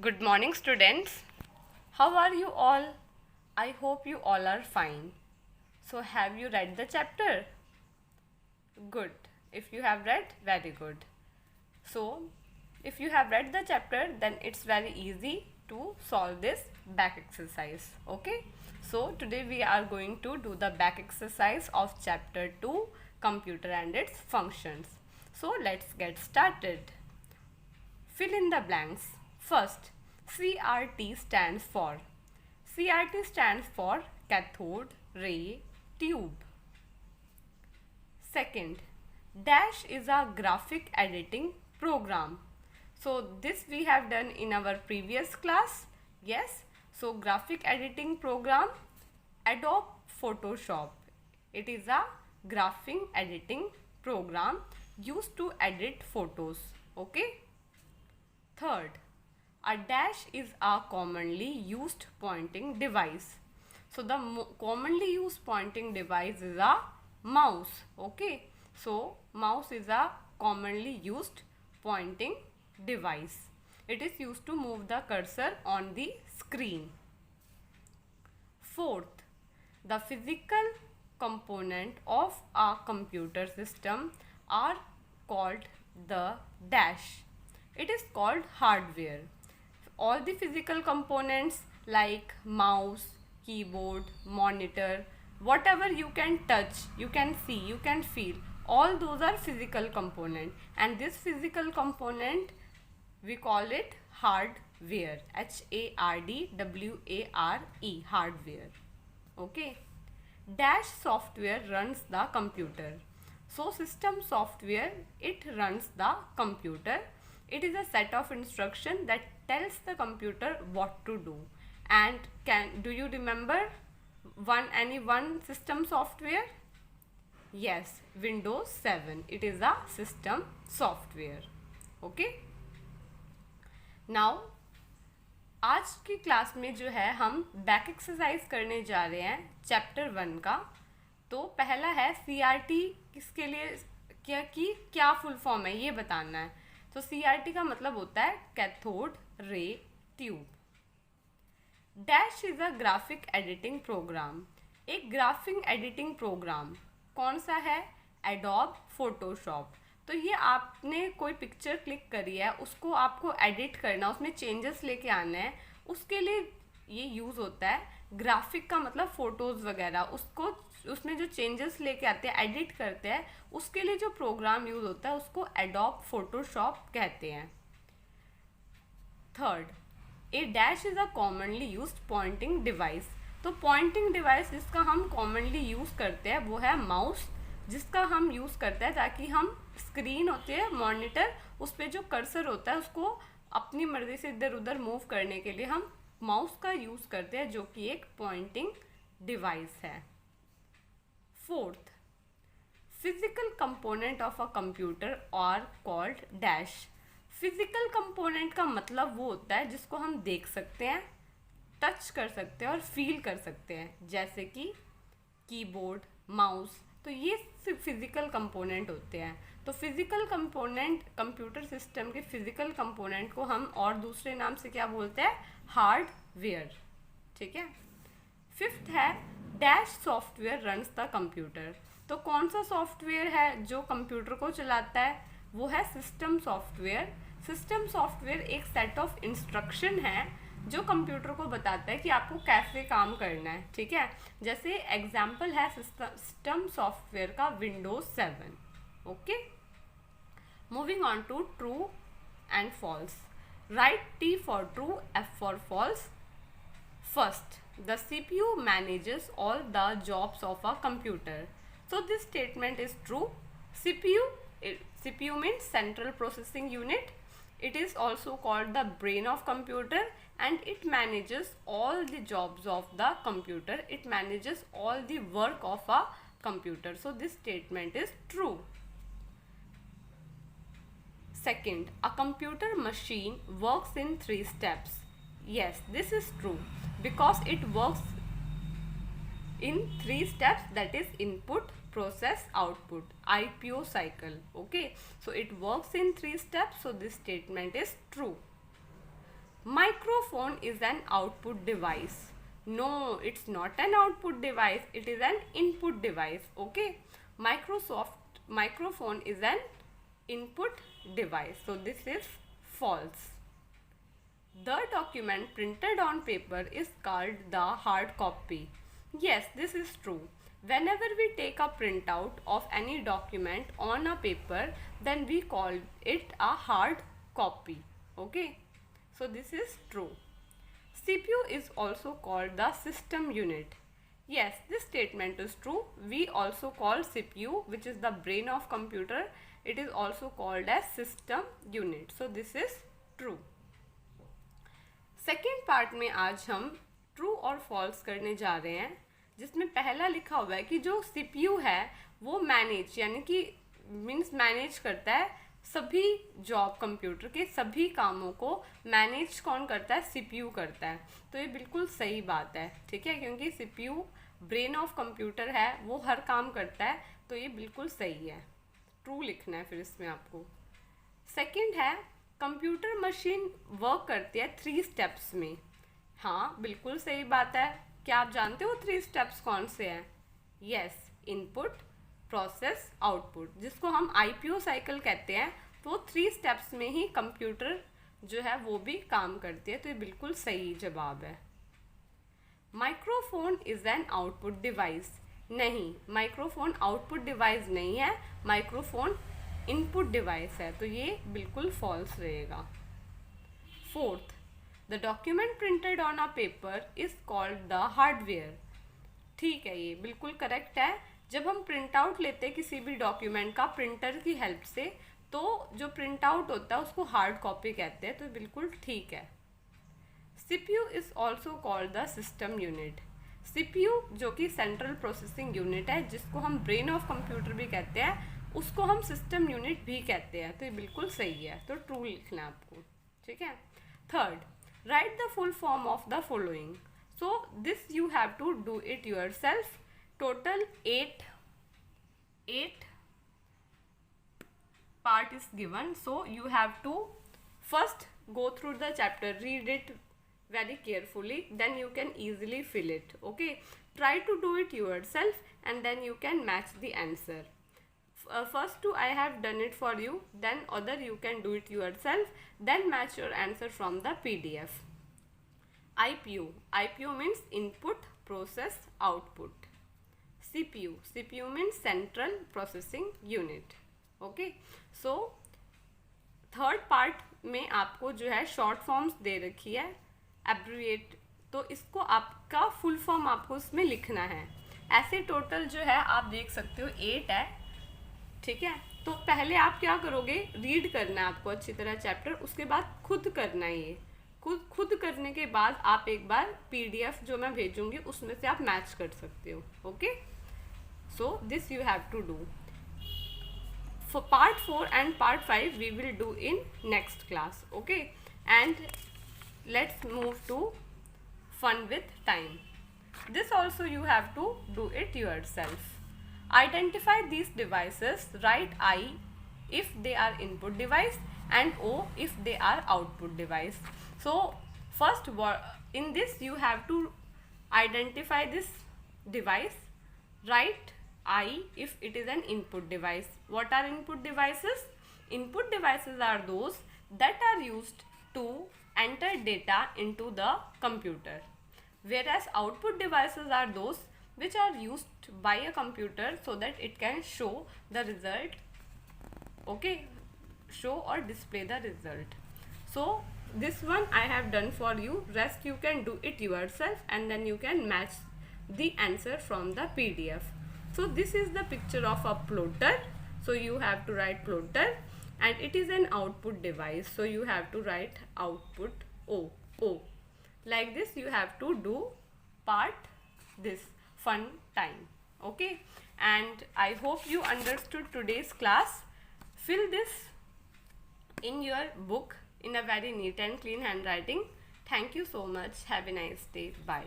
Good morning, students. How are you all? I hope you all are fine. So, have you read the chapter? Good. If you have read, very good. So, if you have read the chapter, then it's very easy to solve this back exercise. Okay? So, today we are going to do the back exercise of chapter 2, Computer and its Functions. So, let's get started. Fill in the blanks. First, CRT stands for. CRT stands for cathode ray tube. Second, Dash is a graphic editing program. So this we have done in our previous class. Yes. So graphic editing program, Adobe Photoshop. It is a graphic editing program used to edit photos. Okay. Third, a dash is a commonly used pointing device. So the commonly used pointing device is a mouse. Okay. So mouse is a commonly used pointing device. It is used to move the cursor on the screen. Fourth, the physical component of a computer system are called the dash. It is called hardware. All the physical components like mouse, keyboard, monitor, whatever you can touch, you can see, you can feel, all those are physical component, and this physical component we call it hardware. HARDWARE, hardware. Okay. Dash software runs the computer. So system software, it runs the computer. It is a set of instruction that tells the computer what to do. And do you remember any one system software? Yes, Windows 7. It is a system software. Okay. Now आज की class में जो है हम back exercise करने जा रहे हैं चैप्टर 1 का. तो पहला है CRT किसके लिए क्या फुल फॉर्म है ये बताना है. तो CRT का मतलब होता है cathode ray tube. Dash is a graphic editing programme. एक ग्राफिक एडिटिंग प्रोग्राम कौन सा है? Adobe Photoshop. तो ये आपने कोई पिक्चर क्लिक करी है, उसको आपको एडिट करना, उसमें चेंजेस लेके आना है, उसके लिए ये यूज़ होता है. ग्राफिक का मतलब फ़ोटोज़ वगैरह, उसको उसमें जो चेंजेस लेके आते हैं, एडिट करते हैं, उसके लिए जो प्रोग्राम यूज़ होता है उसको एडोब फोटोशॉप कहते हैं. Third, A dash is a commonly used pointing device. तो पॉइंटिंग डिवाइस जिसका हम कॉमनली यूज़ करते हैं वो है माउस, जिसका हम यूज़ करते हैं ताकि हम स्क्रीन होती है मॉनिटर, उस पर जो कर्सर होता है उसको अपनी मर्ज़ी से इधर उधर मूव करने के लिए हम माउस का यूज़ करते हैं, जो कि एक पॉइंटिंग डिवाइस है. Fourth, physical component of a computer are called dash. Physical component का मतलब वो होता है जिसको हम देख सकते हैं, टच कर सकते हैं और फील कर सकते हैं, जैसे कि कीबोर्ड, माउस. तो ये सिर्फ फिजिकल कंपोनेंट होते हैं. तो फिजिकल कंपोनेंट, कंप्यूटर सिस्टम के फिजिकल कंपोनेंट को हम और दूसरे नाम से क्या बोलते हैं? हार्डवेयर. ठीक है. फिफ्थ है dash software runs the computer. तो कौन सा सॉफ्टवेयर है जो कंप्यूटर को चलाता है? वो है सिस्टम सॉफ्टवेयर. सिस्टम सॉफ्टवेयर एक सेट ऑफ इंस्ट्रक्शन है जो कंप्यूटर को बताता है कि आपको कैसे काम करना है. ठीक है. जैसे एग्जाम्पल है सिस्टम सॉफ्टवेयर का Windows 7. Okay. Moving on to true and false. Right T for true, F for false. First, the CPU manages all the jobs of a computer. So this statement is true. CPU means Central Processing Unit. It is also called the brain of computer, and it manages all the jobs of the computer. It manages all the work of a computer. So this statement is true. Second, a computer machine works in 3 steps. Yes, this is true because it works in 3 steps, that is input, process, output, IPO cycle. Okay, so it works in 3 steps, so this statement is true. My Microphone is an output device. No, it's not an output device. It is an input device. Okay. Microphone is an input device. So this is false. The document printed on paper is called the hard copy. Yes, this is true. Whenever we take a printout of any document on a paper, then we call it a hard copy. Okay. So this is true. CPU is also called the system unit. Yes, this statement is true. We also call CPU, which is the brain of computer, it is also called as system unit. So this is true. Second part में आज हम true और false करने जा रहे हैं, जिसमें पहला लिखा हुआ है कि जो CPU है वो मैनेज यानी कि मीन्स मैनेज करता है सभी जॉब, कंप्यूटर के सभी कामों को मैनेज कौन करता है? CPU करता है. तो ये बिल्कुल सही बात है, ठीक है, क्योंकि CPU ब्रेन ऑफ कंप्यूटर है, वो हर काम करता है, तो ये बिल्कुल सही है. ट्रू लिखना है फिर इसमें आपको. सेकंड है कंप्यूटर मशीन वर्क करती है 3 स्टेप्स में. हाँ, बिल्कुल सही बात है. क्या आप जानते हो 3 स्टेप्स कौन से हैं? यस, इनपुट, प्रोसेस, आउटपुट, जिसको हम IPO साइकिल कहते हैं. तो 3 स्टेप्स में ही कंप्यूटर जो है वो भी काम करती है. तो ये बिल्कुल सही जवाब है. Microphone is an output device. नहीं, माइक्रोफोन आउटपुट डिवाइस नहीं है, माइक्रोफोन इनपुट डिवाइस है. तो ये बिल्कुल फॉल्स रहेगा. Fourth, the document printed on a paper is called the hardware. ठीक है, ये बिल्कुल करेक्ट है. जब हम प्रिंट आउट लेते हैं किसी भी डॉक्यूमेंट का प्रिंटर की हेल्प से, तो जो प्रिंट आउट होता है उसको हार्ड कॉपी कहते हैं. तो बिल्कुल ठीक है. CPU is also called the system unit. CPU जो कि सेंट्रल प्रोसेसिंग यूनिट है, जिसको हम ब्रेन ऑफ कंप्यूटर भी कहते हैं, उसको हम सिस्टम यूनिट भी कहते हैं. तो ये बिल्कुल सही है. तो ट्रू लिखना है आपको, ठीक है. Third, write the full form of the following. So this you have to do it yourself. Total 8 part is given, so you have to first go through the chapter, read it very carefully, then you can easily fill it. Okay, try to do it yourself and then you can match the answer. First two I have done it for you, then other you can do it yourself, then match your answer from the PDF. IPO means input, process, output. CPU means central processing unit. Okay, so third part में आपको जो है short forms they रखी है, abbreviate, तो इसको आपका full form आपको इसमें लिखना है. ऐसे टोटल जो है आप देख सकते हो 8 है, ठीक है. तो पहले आप क्या करोगे, रीड करना है आपको अच्छी तरह चैप्टर, उसके बाद खुद करना है. ये खुद करने के बाद आप एक बार PDF जो मैं भेजूंगी उसमें से आप मैच कर सकते हो. Okay, so this you have to do. For part 4 and part 5 we will do in next class. Okay, and let's move to fun with time. This also you have to do it yourself. Identify these devices. Write I if they are input device and O if they are output device. So first in this you have to identify this device. Write I if it is an input device. What are input devices? Input devices are those that are used to enter data into the computer, whereas output devices are those which are used by a computer so that it can show the result. Okay, show or display the result. So this one I have done for you, rest you can do it yourself and then you can match the answer from the PDF. So this is the picture of a plotter. So you have to write plotter, and it is an output device. So you have to write output O. Like this you have to do part this fun time. Okay, and I hope you understood today's class. Fill this in your book in a very neat and clean handwriting. Thank you so much. Have a nice day. Bye.